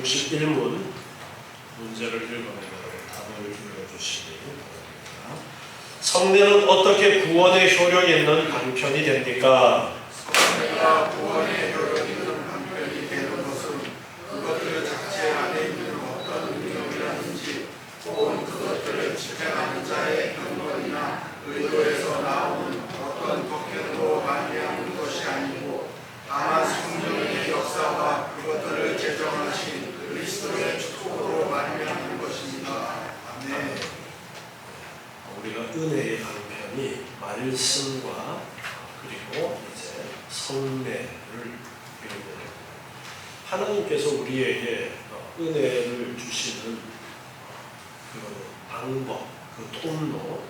61문 문제를 읽어내고 답을 읽어주시기 바랍니다. 성례는 어떻게 구원의 효력 있는 방편이 됩니까? 성례가 구원의 효력 있는 방편이 되는 것은 그것들 자체 안에 있는 어떤 능력이라든지 혹은 그것들을 집행하는 자의 경건이나 의도에서 나오는 어떤 덕행으로 말미암은 것이 아니고 다만 성령의 역사와 그것들을 제정하신 그리스도의 축복으로 말미암은 것입니다. 아멘. 우리가 은혜의 방편이 말씀과 그리고 이제 성례를 배우는 하나님께서 우리에게 은혜를 주시는 그 방법, 그 통로,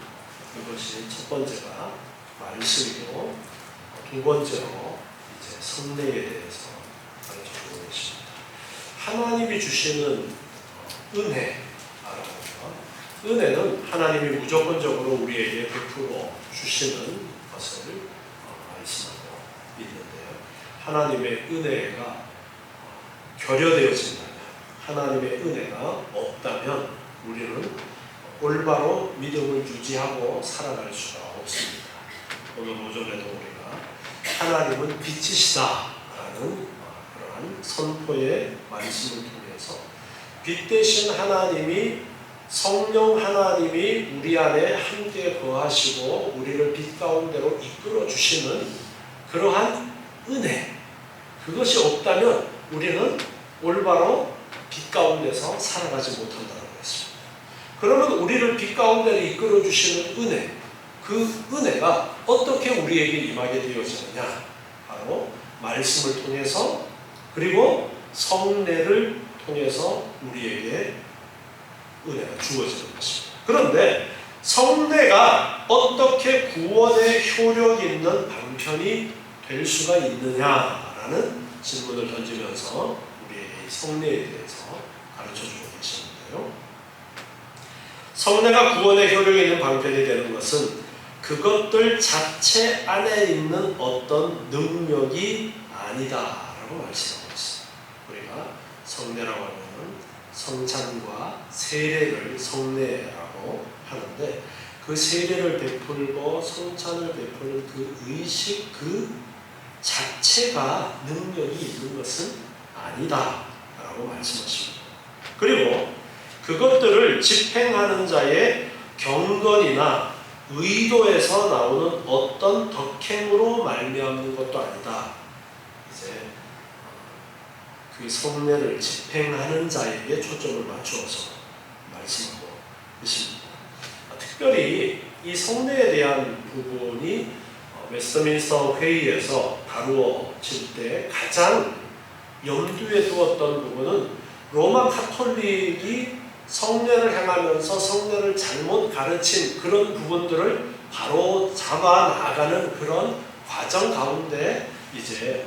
그것이 첫 번째가 말씀이고 두 번째로 이제 성례에 대해서 가르쳐주고 계십니다. 하나님이 주시는 은혜는 하나님이 무조건적으로 우리에게 베풀어 주시는 것을 말씀하고 있는데요. 하나님의 은혜가 결여되어진다면, 하나님의 은혜가 없다면 우리는 올바로 믿음을 유지하고 살아갈 수가 없습니다. 오늘 오전에도 우리가 하나님은 빛이시다라는 그러한 선포의 말씀을 통해서 빛 대신 하나님이 성령 하나님이 우리 안에 함께 거하시고 우리를 빛 가운데로 이끌어 주시는 그러한 은혜, 그것이 없다면 우리는 올바로 빛 가운데서 살아가지 못한다고 했습니다. 그러면 우리를 빛 가운데로 이끌어 주시는 은혜, 그 은혜가 어떻게 우리에게 임하게 되어지느냐? 바로 말씀을 통해서 그리고 성례를 통해서 우리에게 은혜가 주어지는 것입니다. 그런데 성례가 어떻게 구원의 효력 있는 방편이 될 수가 있느냐라는 질문을 던지면서 우리에게 성례에 대해서 가르쳐주고 계시는데요. 성례가 구원의 효력이 있는 방편이 되는 것은 그것들 자체 안에 있는 어떤 능력이 아니다라고 말씀하고 있습니다. 우리가 성례라고 하면 성찬과 세례를 성례라고 하는데 그 세례를 베풀고 성찬을 베푸는 그 의식 그 자체가 능력이 있는 것은 아니다라고 말씀하십니다. 그리고 그것들을 집행하는 자의 경건이나 의도에서 나오는 어떤 덕행으로 말미암는 것도 아니다. 이제 그 성례를 집행하는 자에게 초점을 맞추어서 말씀하고 있습니다. 특별히 이 성례에 대한 부분이 웨스트민스터 회의에서 다루어질 때 가장 염두에 두었던 부분은 로마 카톨릭이 성례를 행하면서 성례를 잘못 가르친 그런 부분들을 바로 잡아 나가는 그런 과정 가운데 이제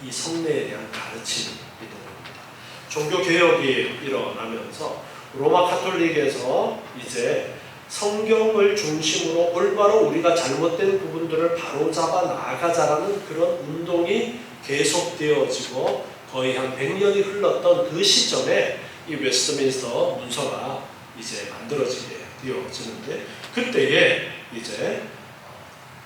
이 성례에 대한 가르침이 있는 겁니다. 종교 개혁이 일어나면서 로마 카톨릭에서 이제 성경을 중심으로 올바로 우리가 잘못된 부분들을 바로잡아 나가자라는 그런 운동이 계속되어지고 거의 한 100년이 흘렀던 그 시점에 이 웨스트민스터 문서가 이제 만들어지게 되어지는데 그때에 이제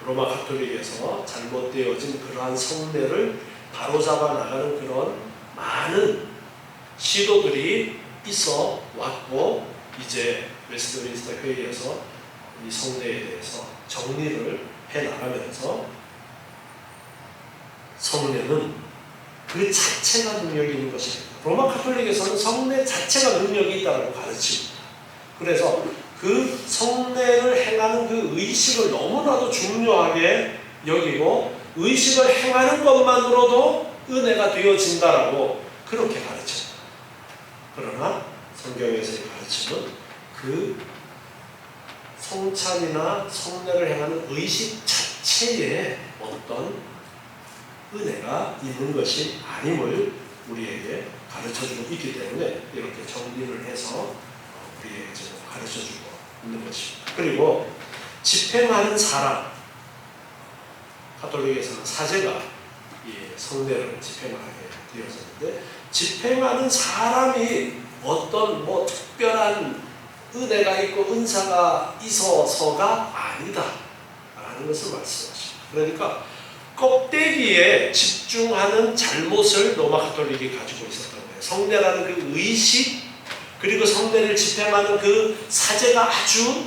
로마 카톨릭에서 잘못되어진 그러한 성례를 바로잡아 나가는 그런 많은 시도들이 있어 왔고 이제 웨스트민스터 회의에서 이 성례에 대해서 정리를 해 나가면서 성례는 그 자체가 능력이 있는 것입니다. 로마 카톨릭에서는 성례 자체가 능력이 있다고 가르칩니다. 그래서 그 성례를 행하는 그 의식을 너무나도 중요하게 여기고 의식을 행하는 것만으로도 은혜가 되어진다라고 그렇게 가르칩니다. 그러나 성경에서의 가르침은 그 성찬이나 성례를 행하는 의식 자체에 어떤 은혜가 있는 것이 아님을 우리에게 가르쳐주고 있기 때문에 이렇게 정리를 해서 우리에게 지금 가르쳐주고 있는 것입니다. 그리고 집행하는 사람, 카톨릭에서는 사제가 성례를 집행하게 되었었는데, 집행하는 사람이 어떤 특별한 은혜가 있고 은사가 있어서가 아니다라는 것을 말씀하십니다. 그러니까 껍데기에 집중하는 잘못을 로마 가톨릭이 가지고 있었던 거예요. 성례라는 그 의식, 그리고 성례를 집행하는 그 사제가 아주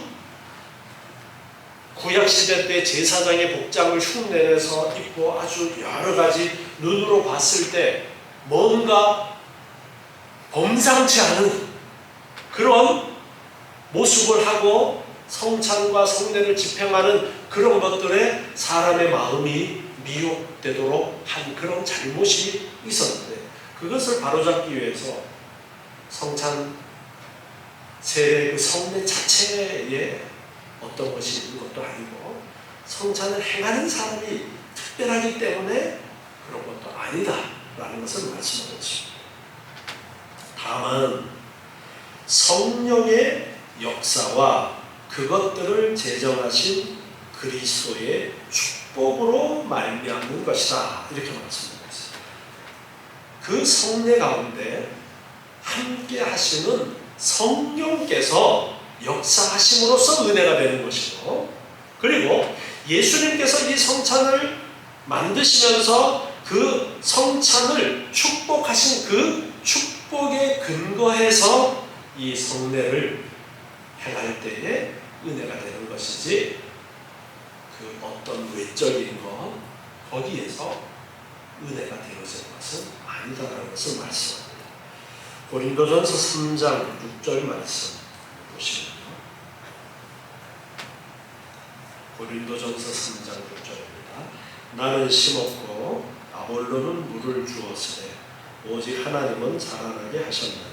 구약시대 때 제사장의 복장을 흉내내서 입고 아주 여러 가지 눈으로 봤을 때 뭔가 범상치 않은 그런 모습을 하고 성찬과 성례를 집행하는 그런 것들에 사람의 마음이 미혹되도록 한 그런 잘못이 있었는데, 그것을 바로잡기 위해서 성찬 세례 그 성례 자체에 어떤 것이 있는 것도 아니고, 성찬을 행하는 사람이 특별하기 때문에 그런 것도 아니다라는 것을 말씀하고 있습니다. 다만 성령의 역사와 그것들을 제정하신 그리스도의 축복으로 말미암는 것이다, 이렇게 말씀하고 있습니다. 그 성례 가운데 함께 하시는 성령께서 역사하심으로써 은혜가 되는 것이고, 그리고 예수님께서 이 성찬을 만드시면서 그 성찬을 축복하신 그 축복에 근거해서 이 성례를 행할 때에 은혜가 되는 것이지, 그 어떤 외적인 것 거기에서 은혜가 되어지는 것은 아니다라는 것을 말씀합니다. 고린도전서 3장 6절 말씀 보시면요. 고린도전서 3장 6절입니다. 나는 심었고 아볼로는 물을 주었으되 오직 하나님은 자라나게 하셨나니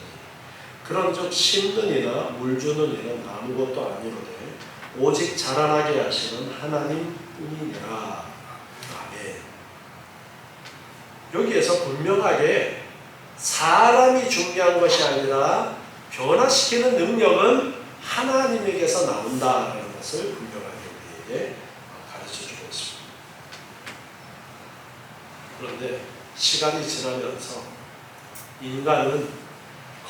그런즉 심는 이나 물 주는 이는 아무것도 아니로되 오직 자라나게 하시는 하나님뿐이니라. 아멘. 여기에서 분명하게 사람이 중요한 것이 아니라 변화시키는 능력은 하나님에게서 나온다는 것을 분명하게 우리에게 가르쳐주고 있습니다. 그런데 시간이 지나면서 인간은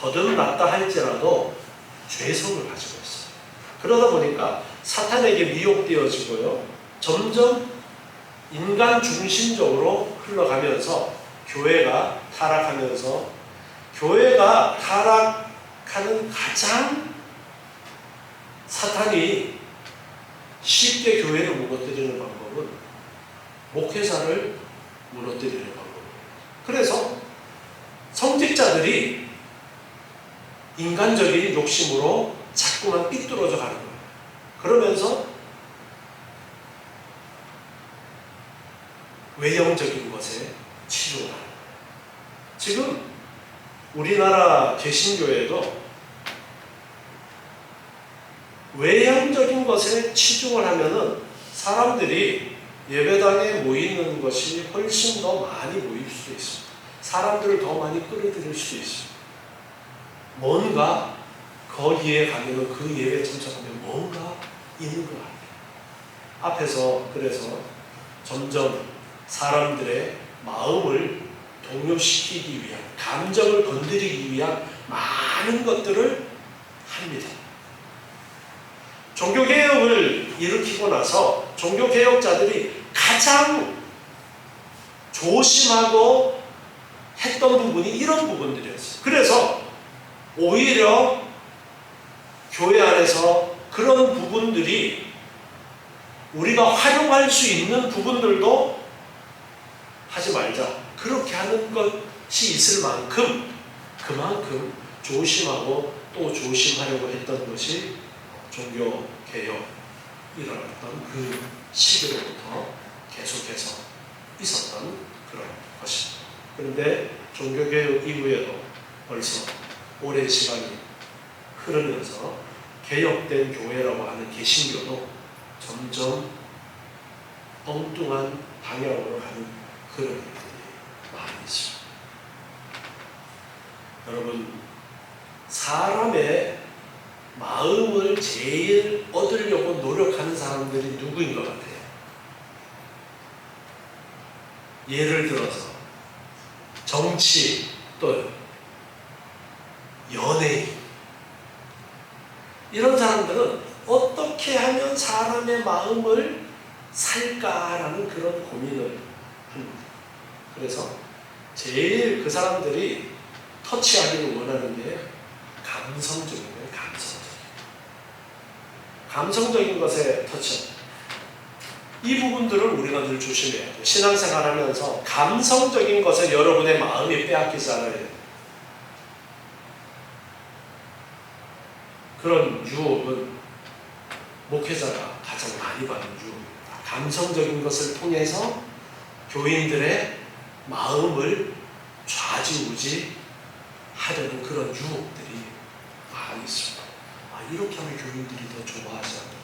거듭났다 할지라도 죄성을 가지고 있어요. 그러다 보니까 사탄에게 미혹되어지고요, 점점 인간 중심적으로 흘러가면서 교회가 타락하면서, 교회가 타락하는 가장 사탄이 쉽게 교회를 무너뜨리는 방법은 목회자를 무너뜨리는 방법이에요. 그래서 성직자들이 인간적인 욕심으로 자꾸만 삐뚤어져 가는 거예요. 그러면서 외형적인 것에 치중을 하는 거예요. 지금 우리나라 개신교회도 외형적인 것에 치중을 하면은 사람들이 예배당에 모이는 것이 훨씬 더 많이 모일 수도 있습니다. 사람들을 더 많이 끌어들일 수도 있습니다. 뭔가 거기에 가면, 그 예배 참석하면 뭔가 있는 것 같아요. 앞에서 그래서 점점 사람들의 마음을 동요시키기 위한, 감정을 건드리기 위한 많은 것들을 합니다. 종교개혁을 일으키고 나서 종교개혁자들이 가장 조심하고 했던 부분이 이런 부분들이었어요. 그래서 오히려 교회 안에서 그런 부분들이 우리가 활용할 수 있는 부분들도 하지 말자, 그렇게 하는 것이 있을 만큼 그만큼 조심하고 또 조심하려고 했던 것이 종교개혁 일어났던 그 시기로부터 계속해서 있었던 그런 것입니다. 그런데 종교개혁 이후에도 벌써 오랜 시간이 흐르면서 개혁된 교회라고 하는 개신교도 점점 엉뚱한 방향으로 가는 그런 일들이 많이 있습니다. 여러분, 사람의 마음을 제일 얻으려고 노력하는 사람들이 누구인 것 같아요? 예를 들어서 정치 또 연예인 이런 사람들은 어떻게 하면 사람의 마음을 살까라는 그런 고민을 합니다. 그래서 제일 그 사람들이 터치하기를 원하는 게 감성적인 거예요. 감성적인 것에 터치합니다. 이 부분들을 우리가 늘 조심해야 돼요. 신앙생활하면서 감성적인 것에 여러분의 마음이 빼앗기지 않아야 돼요. 그런 유혹은 목회자가 가장 많이 받는 유혹입니다. 감성적인 것을 통해서 교인들의 마음을 좌지우지 하려는 그런 유혹들이 많이 있습니다. 이렇게 하면 교인들이 더 좋아하지 않을까.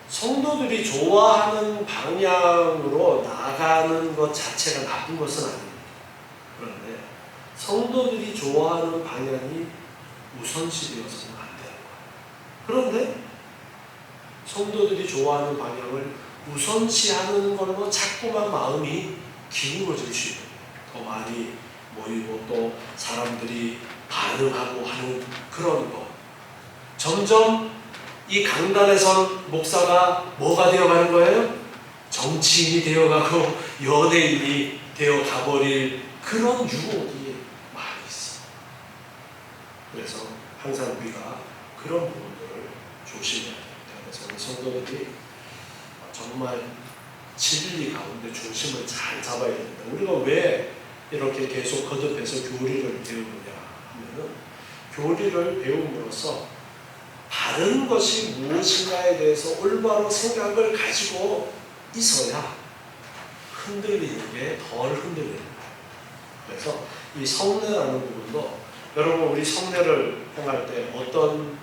성도들이 좋아하는 방향으로 나가는 것 자체가 나쁜 것은 아닙니다. 그런데 성도들이 좋아하는 방향이 우선시 되어서는 안 되는 거예요. 그런데 성도들이 좋아하는 방향을 우선시하는 걸로 자꾸만 마음이 기울어질 수 있는 더 많이 모이고 또 사람들이 반응하고 하는 그런 거. 점점 이 강단에선 목사가 뭐가 되어가는 거예요? 정치인이 되어가고 연예인이 되어가버릴 그런 유혹이 많이 있어요. 그래서 항상 우리가 그런 부분들을 조심해야 됩니다. 그래서 우리 성도들이 정말 진리 가운데 중심을 잘 잡아야 됩니다. 우리가 왜 이렇게 계속 거듭해서 교리를 배우느냐 하면은 교리를 배움으로써 바른 것이 무엇인가에 대해서 올바로 생각을 가지고 있어야 흔들리는 게 덜 흔들리는 거예요. 그래서 이 성례라는 부분도 여러분 우리 성례를 행할 때 어떤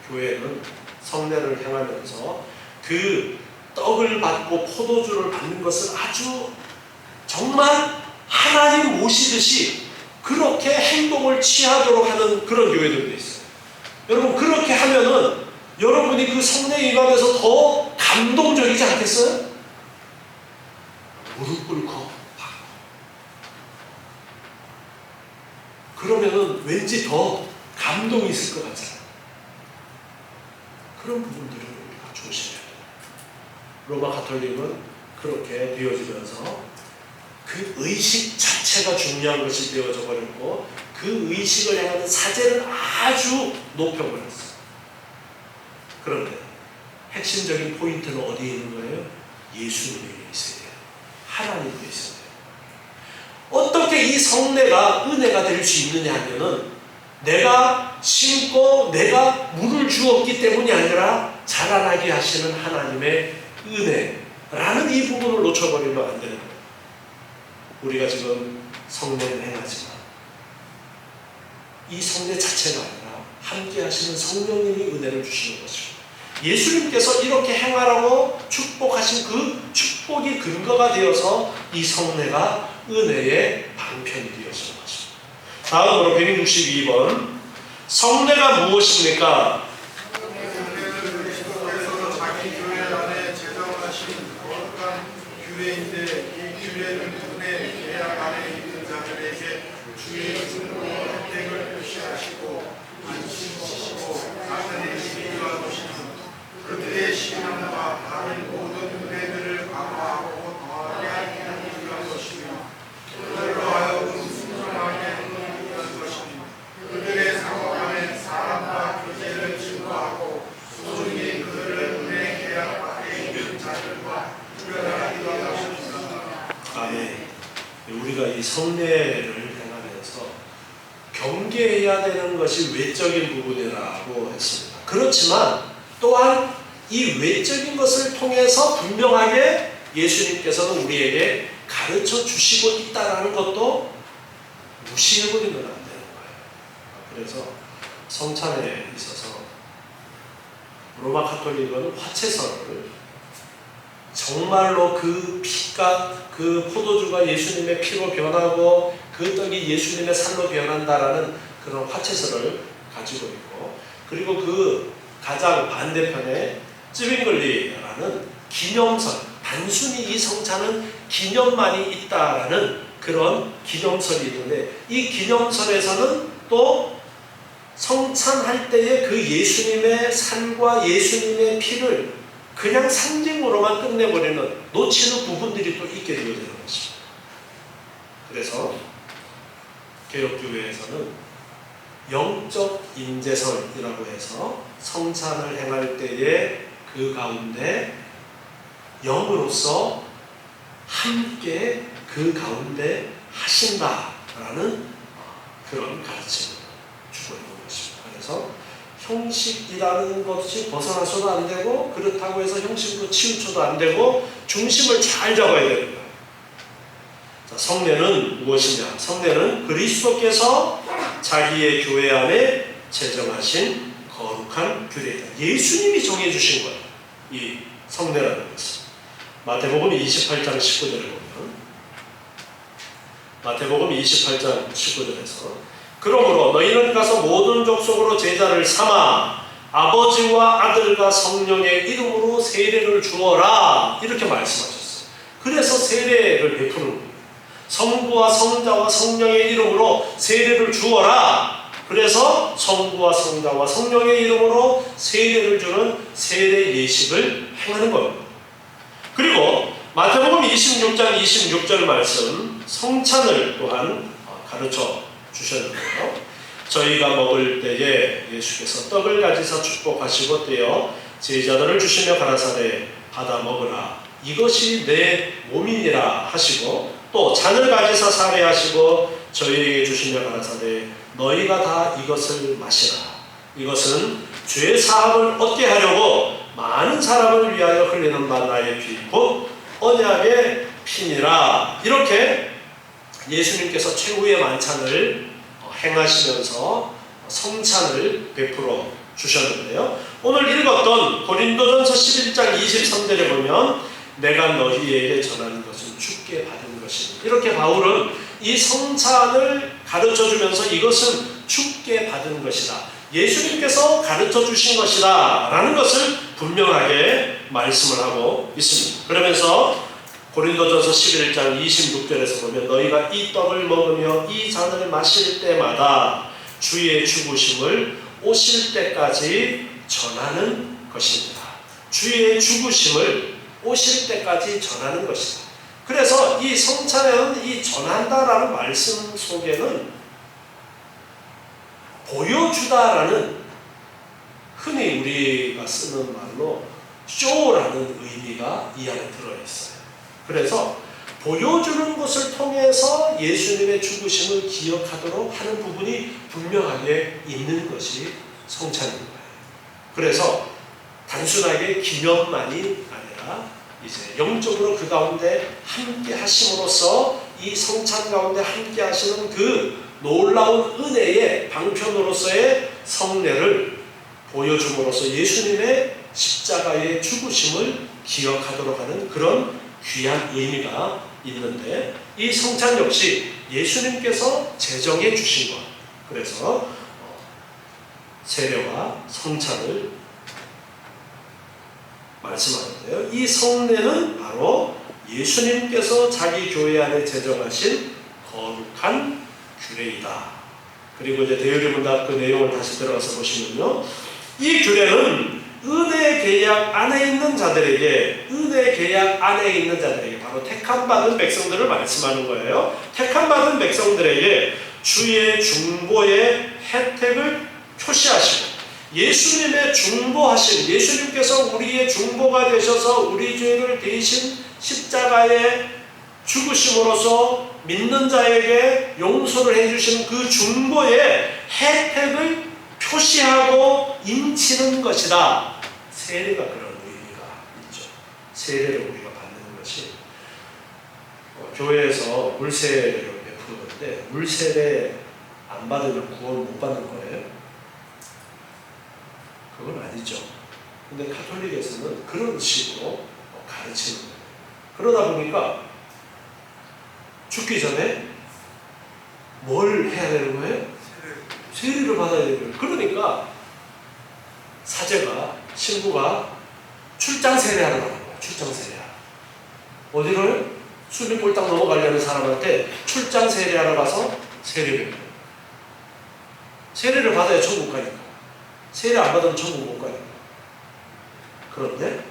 교회는 성례를 행하면서 그 떡을 받고 포도주를 받는 것을 아주 정말 하나님 모시듯이 그렇게 행동을 취하도록 하는 그런 교회들도 있어요. 여러분 그렇게 하면은 여러분이 그 성례에 임하면서 더 감동적이지 않겠어요? 무릎 꿇고 받고 그러면은 왠지 더 감동이 있을 것 같잖아요. 그런 부분들을 우리가 조심해야 돼요. 로마 가톨릭은 그렇게 되어지면서 그 의식 자체가 중요한 것이 되어져 버렸고 그 의식을 향하는 사제를 아주 높여버렸어요. 그런데 핵심적인 포인트는 어디에 있는 거예요? 예수님에게 있어야 돼요. 하나님께 있어야 돼요. 어떻게 이 성례가 은혜가 될 수 있느냐 하면은 내가 심고 내가 물을 주었기 때문이 아니라 자라나게 하시는 하나님의 은혜라는 이 부분을 놓쳐버리면 안 되는 거예요. 우리가 지금 성례를 행하지만 이 성례 자체가 아니라 함께 하시는 성령님이 은혜를 주시는 것이고 예수님께서 이렇게 행하라고 축복하신 그 축복이 근거가 되어서 이 성례가 은혜의 방편이 되어지는 것입니다. 다음으로 162번 성례가 무엇입니까? 그리스도께서 자기 교회 안에 제정하신 거룩한 규례인데 이 규례는 은혜 계약 안에 있는 자들에게 주의 증거 혜택을 표시하시고 안심시키고 자신의 시기와 도시는 그들의 신앙과 다른 모든 은혜들을 강화하고 더하게 하기 위한 것이며 그들로 하여금 순종하게 하기 위한 것이며 그들의 상호 안에 사랑과 교제를 증거하고 소중히 그들을 은혜 계약 안에 있는 자들과 구별하기 위한 것입니다. 아멘. 우리가 이 성례를 행하면서 경계해야 되는 것이 외적인 부분이라고 했습니다. 그렇지만 또한 이 외적인 것을 통해서 분명하게 예수님께서는 우리에게 가르쳐 주시고 있다는 것도 무시해버리면 안 되는 거예요. 그래서 성찬에 있어서 로마 가톨릭은 화채설을 정말로 그 피가 그 포도주가 예수님의 피로 변하고 그 떡이 예수님의 살로 변한다라는 그런 화채설을 가지고 있고 그리고 그 가장 반대편에 쯔빙글리라는 기념설 단순히 이 성찬은 기념만이 있다라는 그런 기념설이 있는데, 이 기념설에서는 또 성찬할 때에 그 예수님의 살과 예수님의 피를 그냥 상징으로만 끝내버리는, 놓치는 부분들이 또 있게 되어지는 것입니다. 그래서 개혁교회에서는 영적 임재설이라고 해서 성찬을 행할 때에 그 가운데 영으로서 함께 그 가운데 하신다라는 그런 가르침을 주고 있는 것입니다. 그래서 형식이라는 것이 벗어나서도 안 되고, 그렇다고 해서 형식으로 치우쳐도 안 되고, 중심을 잘 잡아야 되는 거예요. 자, 성례는 무엇이냐? 성례는 그리스도께서 자기의 교회 안에 제정하신 거룩한 규례이다. 예수님이 정해주신 거예요, 이 성례라는 것은. 마태복음 28장 19절에 보면, 마태복음 28장 19절에서 그러므로 너희는 가서 모든 족속으로 제자를 삼아 아버지와 아들과 성령의 이름으로 세례를 주어라, 이렇게 말씀하셨어요. 그래서 세례를 베푸는 거예요. 성부와 성자와 성령의 이름으로 세례를 주어라. 그래서 성부와 성자와 성령의 이름으로 세례를 주는 세례 예식을 행하는 겁니다. 그리고 마태복음 26장 26절 말씀, 성찬을 또한 가르쳐 주셨는데요. 저희가 먹을 때에 예수께서 떡을 가지사 축복하시고 떼어 제자들을 주시며 가라사대 받아 먹으라, 이것이 내 몸이니라 하시고, 또 잔을 가지사 사례하시고 저희에게 주시며 가라사대 너희가 다 이것을 마시라, 이것은 죄 사함을 얻게 하려고 많은 사람을 위하여 흘리는 바 나의 피 곧 언약의 피니라. 이렇게 예수님께서 최후의 만찬을 행하시면서 성찬을 베풀어 주셨는데요. 오늘 읽었던 고린도전서 11장 23절에 보면 내가 너희에게 전하는 것은 주께 받은 것이니, 이렇게 바울은 이 성찬을 가르쳐주면서 이것은 주께 받은 것이다, 예수님께서 가르쳐 주신 것이다 라는 것을 분명하게 말씀을 하고 있습니다. 그러면서 고린도전서 11장 26절에서 보면 너희가 이 떡을 먹으며 이 잔을 마실 때마다 주의 죽으심을 오실 때까지 전하는 것입니다. 주의 죽으심을 오실 때까지 전하는 것이다. 그래서 이 성찬에는 이 전한다라는 말씀 속에는 보여주다라는, 흔히 우리가 쓰는 말로 쇼라는 의미가 이 안에 들어있어요. 그래서 보여주는 것을 통해서 예수님의 죽으심을 기억하도록 하는 부분이 분명하게 있는 것이 성찬인 거예요. 그래서 단순하게 기념만이 아니라 이제 영적으로 그 가운데 함께 하심으로써 이 성찬 가운데 함께 하시는 그 놀라운 은혜의 방편으로서의 성례를 보여줌으로써 예수님의 십자가의 죽으심을 기억하도록 하는 그런 귀한 의미가 있는데, 이 성찬 역시 예수님께서 제정해 주신 것. 그래서 세례와 성찬을 말씀하는데요. 이 성례는 바로 예수님께서 자기 교회 안에 제정하신 거룩한 규례이다. 그리고 이제 대유리문답 그 내용을 다시 들어가서 보시면요, 이 규례는 은혜 계약 안에 있는 자들에게, 은혜 계약 안에 있는 자들에게, 바로 택함받은 백성들을 말씀하는 거예요. 택함받은 백성들에게 주의 중보의 혜택을 표시하시고, 예수님의 중보하심, 예수님께서 우리의 중보가 되셔서 우리 죄를 대신 십자가에 죽으심으로써 믿는 자에게 용서를 해주신 그 중보의 혜택을 표시하고 인치는 것이다. 세례가 그런 의미가 있죠. 세례를 우리가 받는 것이, 교회에서 물세례를 베푸는데 물세례 안 받으면 구원 못 받는 거예요? 그건 아니죠. 근데 가톨릭에서는 그런 식으로 가르치는 거예요. 그러다 보니까 죽기 전에 뭘 해야 되는 거예요? 세례를 받아야 되는 거예요. 그러니까 사제가, 신부가 출장 세례하러 가는 거예요. 출장 세례하러. 어디를? 수비 꼴딱 넘어가려는 사람한테 출장 세례하러 가서 세례를 해요. 세례를 받아야 천국 가니까. 세례 안 받으면 천국 못 가니까. 그런데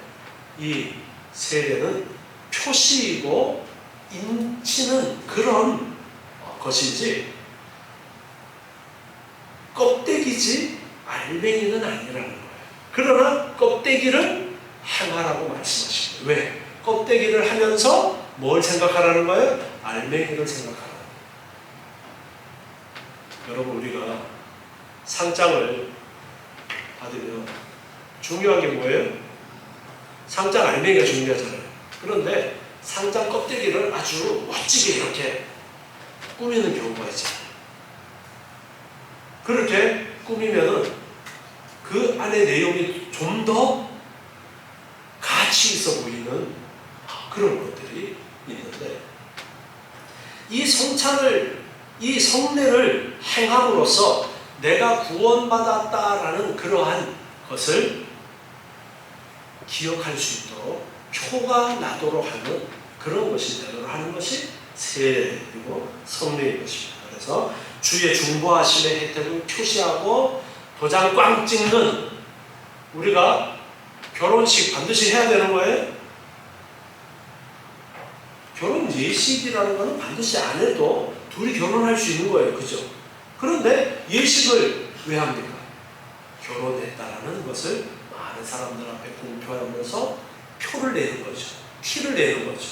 이 세례는 표시이고 인치는 그런 것이지 껍데기지 알맹이는 아니라는 거예요. 그러나 껍데기를 행하라고 말씀하십니다. 왜? 껍데기를 하면서 뭘 생각하라는 거예요? 알맹이를 생각하라는 거예요. 여러분, 우리가 상장을 받으면 중요한 게 뭐예요? 상장 알맹이가 중요하잖아요. 그런데 상장 껍데기를 아주 멋지게 이렇게 꾸미는 경우가 있잖아요. 그렇게 꾸미면은 그 안에 내용이 좀 더 가치 있어 보이는 그런 것들이 있는데, 이 성찬을, 이 성례를 행함으로써 내가 구원받았다라는 그러한 것을 기억할 수 있도록 표가 나도록 하는 그런 것이 되도록 하는 것이 세례 그리고 성례인 것입니다. 그래서 주의 중보하심의 혜택을 표시하고 도장 꽝 찍는, 우리가 결혼식 반드시 해야 되는 거예요. 결혼 예식이라는 것은 반드시 안 해도 둘이 결혼할 수 있는 거예요. 그죠? 그런데 예식을 왜 합니까? 결혼했다라는 것을 많은 사람들 앞에 공표하면서 표를 내는 거죠. 티를 내는 거죠.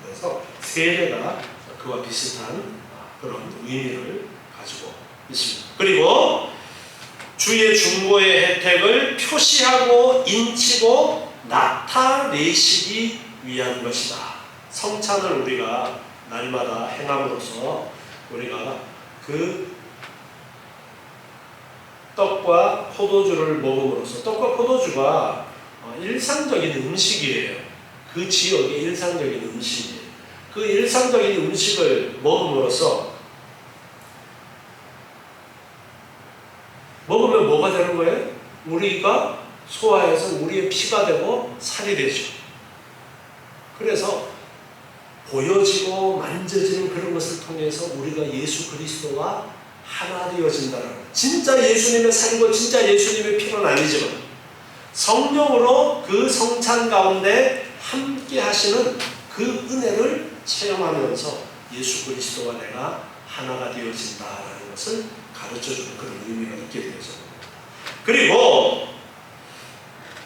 그래서 세례가 그와 비슷한 그런 의미를 가지고 있습니다. 그리고 주의 중보의 혜택을 표시하고 인치고 나타내시기 위한 것이다. 성찬을 우리가 날마다 행함으로써 우리가 그 떡과 포도주를 먹음으로써, 떡과 포도주가 일상적인 음식이에요. 그 지역의 일상적인 음식이에요. 그 일상적인 음식을 먹음으로써 먹으면 뭐가 되는 거예요? 우리가 소화해서 우리의 피가 되고 살이 되죠. 그래서 보여지고 만져지는 그런 것을 통해서 우리가 예수 그리스도와 하나 되어진다는, 진짜 예수님의 살고 진짜 예수님의 피는 아니지만 성령으로 그 성찬 가운데 함께 하시는 그 은혜를 체험하면서 예수 그리스도와 내가 하나가 되어진다라는 것을 가르쳐주는 그런 의미가 있게 되죠. 그리고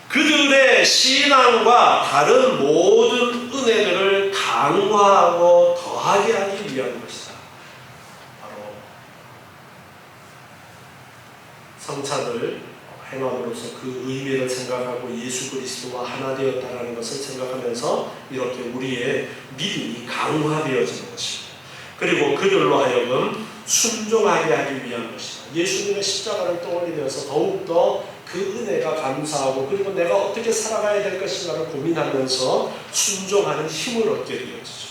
그들의 신앙과 다른 모든 은혜들을 강화하고 더하게 하기 위한 것이다. 바로 성찬을 행함으로써 그 의미를 생각하고 예수 그리스도와 하나 되었다는 것을 생각하면서 이렇게 우리의 믿음이 강화되어지는 것입니다. 그리고 그들로 하여금 순종하게 하기 위한 것이다. 예수님의 십자가를 떠올리면서 더욱더 그 은혜가 감사하고 그리고 내가 어떻게 살아가야 될 것인가를 고민하면서 순종하는 힘을 얻게 되어지죠.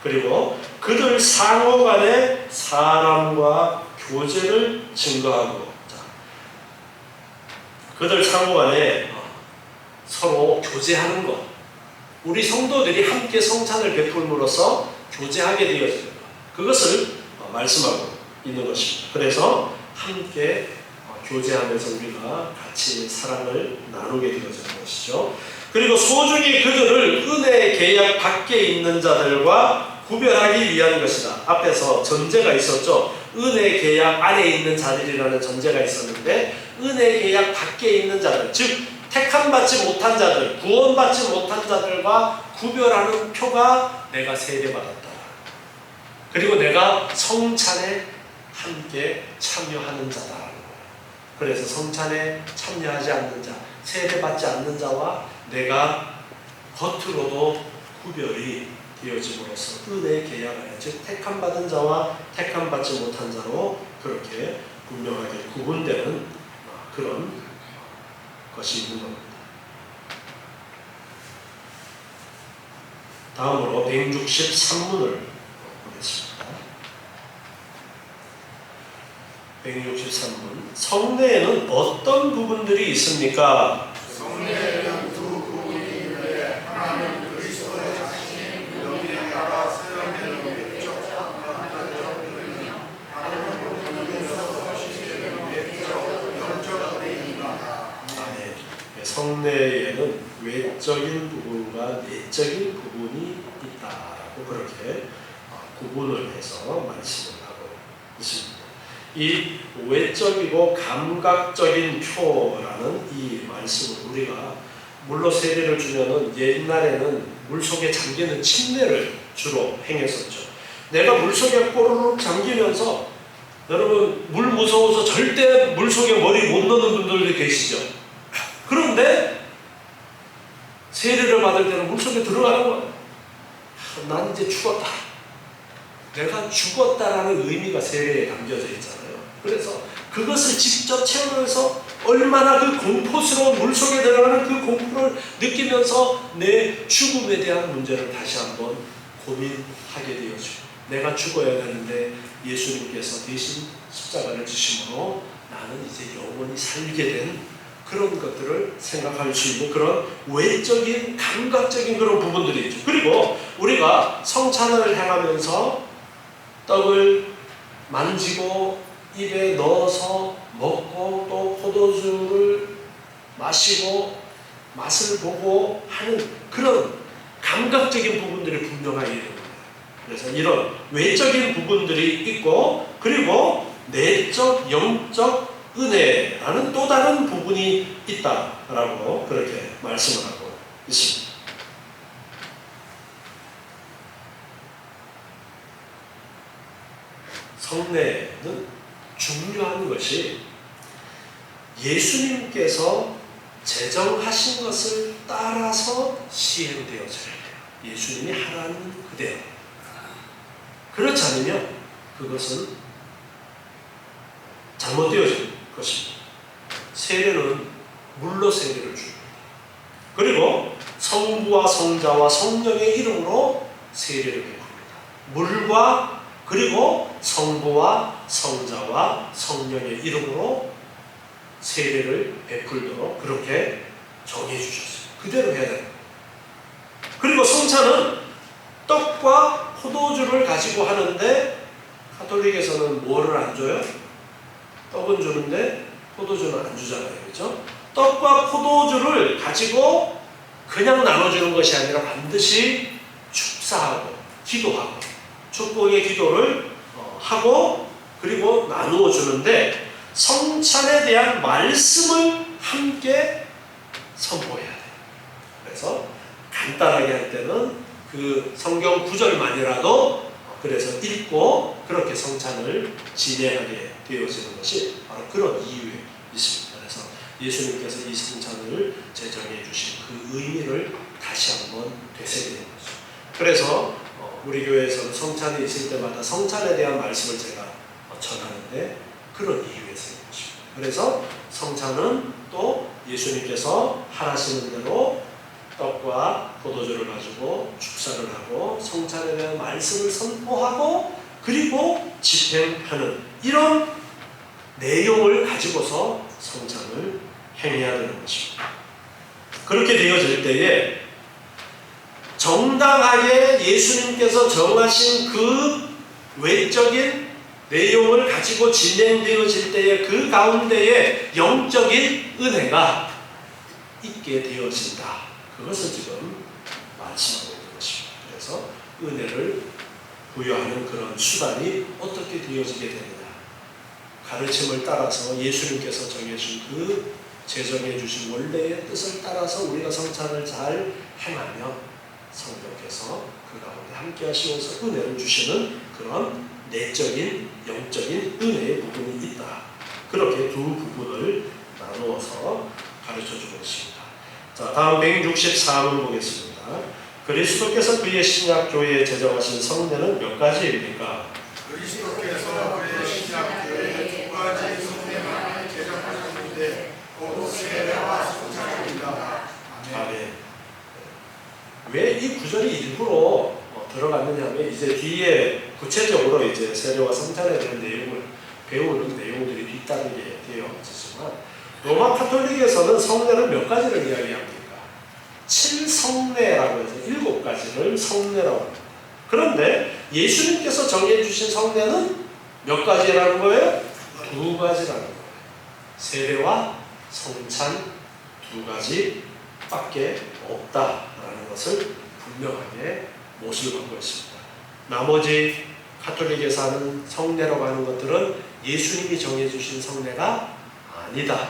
그리고 그들 상호 간의 사랑과 교제를 증거하고, 그들 상호 간에 서로 교제하는 것, 우리 성도들이 함께 성찬을 베풀므로써 교제하게 되어지는 것, 그것을 말씀하고 있는 것입니다. 그래서 함께 교제하면서 우리가 같이 사랑을 나누게 되어지는 것이죠. 그리고 소중히 그들을 은혜의 계약 밖에 있는 자들과 구별하기 위한 것이다. 앞에서 전제가 있었죠. 은혜의 계약 안에 있는 자들이라는 전제가 있었는데, 은혜의 계약 밖에 있는 자들, 즉 택함받지 못한 자들, 구원받지 못한 자들과 구별하는 표가 내가 세례받았다. 그리고 내가 성찬에 함께 참여하는 자다. 그래서 성찬에 참여하지 않는 자, 세례받지 않는 자와 내가 겉으로도 구별이 되어짐으로써 은혜의 계약 안에, 즉 택함받은 자와 택함받지 못한 자로 그렇게 분명하게 구분되는 그런 것이 있는 겁니다. 다음으로 163문을 보겠습니다. 163문. 성례에는 어떤 부분들이 있습니까? 성례에는 두 부분이 있는데, 하나는 그리스도의 자신이 성례에는 외적인 부분과 내적인 부분이 있다라고 그렇게 구분을 해서 말씀을 하고 있습니다. 이 외적이고 감각적인 표라는 이 말씀을 우리가 물로 세례를 주면은 옛날에는 물속에 잠기는 침례를 주로 행했었죠. 내가 물속에 꼬르륵 잠기면서, 여러분 물 무서워서 절대 물속에 머리 못 넣는 분들도 계시죠. 그런데 세례를 받을 때는 물속에 들어가는 거예요. 난 이제 죽었다. 내가 죽었다라는 의미가 세례에 담겨져 있잖아요. 그래서 그것을 직접 체험하면서 얼마나 그 공포스러운 물속에 들어가는 그 공포를 느끼면서 내 죽음에 대한 문제를 다시 한번 고민하게 되어지고, 내가 죽어야 되는데 예수님께서 대신 십자가를 지심으로 나는 이제 영원히 살게 된 그런 것들을 생각할 수 있는 그런 외적인 감각적인 그런 부분들이 있죠. 그리고 우리가 성찬을 행하면서 떡을 만지고 입에 넣어서 먹고 또 포도주를 마시고 맛을 보고 하는 그런 감각적인 부분들이 분명하게 있는 거예요. 그래서 이런 외적인 부분들이 있고, 그리고 내적, 영적 은혜라는 또 다른 부분이 있다라고 그렇게 말씀을 하고 있습니다. 성례는 중요한 것이 예수님께서 제정하신 것을 따라서 시행되어져야 돼요. 예수님이 하라는 그대로. 그렇지 않으면 그것은 잘못되어진 것입니다. 세례는 물로 세례를 줍니다. 그리고 성부와 성자와 성령의 이름으로 세례를 베풉니다. 물과 그리고 성부와 성자와 성령의 이름으로 세례를 베풀도록 그렇게 정해 주셨어요. 그대로 해야 됩니다. 그리고 성찬은 떡과 포도주를 가지고 하는데, 가톨릭에서는 뭐를 안 줘요? 떡은 주는데 포도주는 안 주잖아요. 그렇죠? 떡과 포도주를 가지고 그냥 나눠주는 것이 아니라 반드시 축사하고 기도하고 축복의 기도를 하고 그리고 나누어 주는데, 성찬에 대한 말씀을 함께 선포해야 돼요. 그래서 간단하게 할 때는 그 성경 구절만이라도 그래서 읽고 그렇게 성찬을 진행하게 되어지는 것이 바로 그런 이유에 있습니다. 그래서 예수님께서 이 성찬을 제정해 주신 그 의미를 다시 한번 되새기는 거죠. 그래서 우리 교회에서는 성찬이 있을 때마다 성찬에 대한 말씀을 제가 전하는데 그런 이유에서인 것입니다. 그래서 성찬은 또 예수님께서 하라시는 대로 떡과 포도주를 가지고 축사를 하고 성찬에 대한 말씀을 선포하고 그리고 집행하는 이런 내용을 가지고서 성찬을 행해야 되는 것입니다. 그렇게 되어질 때에 정당하게 예수님께서 정하신 그 외적인 내용을 가지고 진행되어질 때에 그 가운데에 영적인 은혜가 있게 되어진다. 그것을 지금 말씀하고 있는 것입니다. 그래서 은혜를 부여하는 그런 수단이 어떻게 되어지게 되느냐. 가르침을 따라서 예수님께서 정해준 그 제정해 주신 원래의 뜻을 따라서 우리가 성찬을 잘 행하면 성령께서 그 가운데 함께 하시면서 은혜를 주시는 그런 내적인 영적인 은혜의 부분이 있다. 그렇게 두 부분을 나누어서 가르쳐주고 있습니다. 자, 다음 164문 보겠습니다. 그리스도께서 그의 신약 교회에 제정하신 성례는 몇 가지입니까? 그리스도께서 그의 신약 교회에 두 가지 성례만을 제정하셨는데 곧 세례와 성찬입니다. 아멘. 왜 이 구절이 일부러 들어갔느냐 하면 이제 뒤에 구체적으로 이제 세례와 성찬에 대한 내용을 배우는 내용들이 뒤따르게 되어지지만 로마 카톨릭에서는 성례는 몇 가지를 이야기합니까? 7성례라고 해서 7가지를 성례라고 합니다. 그런데 예수님께서 정해주신 성례는 몇 가지라는 거예요? 2가지라는 거예요. 세례와 성찬 2가지 뜻밖에 없다라는 것을 분명하게 못을 받고 있습니다. 나머지 가톨릭에서 하는 성례라고 하는 것들은 예수님이 정해주신 성례가 아니다라는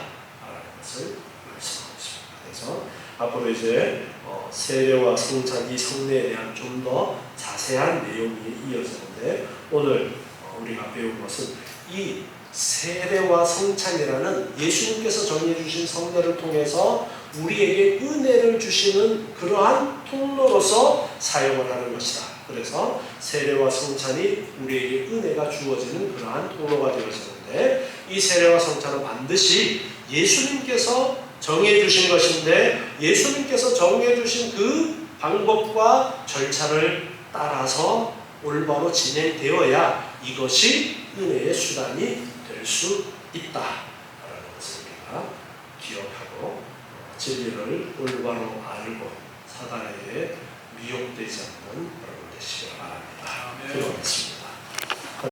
것을 말씀하고 있습니다. 그래서 앞으로 이제 세례와 성찬 이 성례에 대한 좀 더 자세한 내용이 이어지는데 오늘 우리가 배운 것은 이 세례와 성찬이라는 예수님께서 정해주신 성례를 통해서 우리에게 은혜를 주시는 그러한 통로로서 사용을 하는 것이다. 그래서 세례와 성찬이 우리에게 은혜가 주어지는 그러한 통로가 되어지는데 이 세례와 성찬은 반드시 예수님께서 정해주신 것인데 예수님께서 정해주신 그 방법과 절차를 따라서 올바로 진행되어야 이것이 은혜의 수단이 될 수 있다라는 것을 우리가 기억하고 진리를 올바로 알고 사단에게 미혹되지 않는 여러분 되시길 바랍니다. 기도하겠습니다.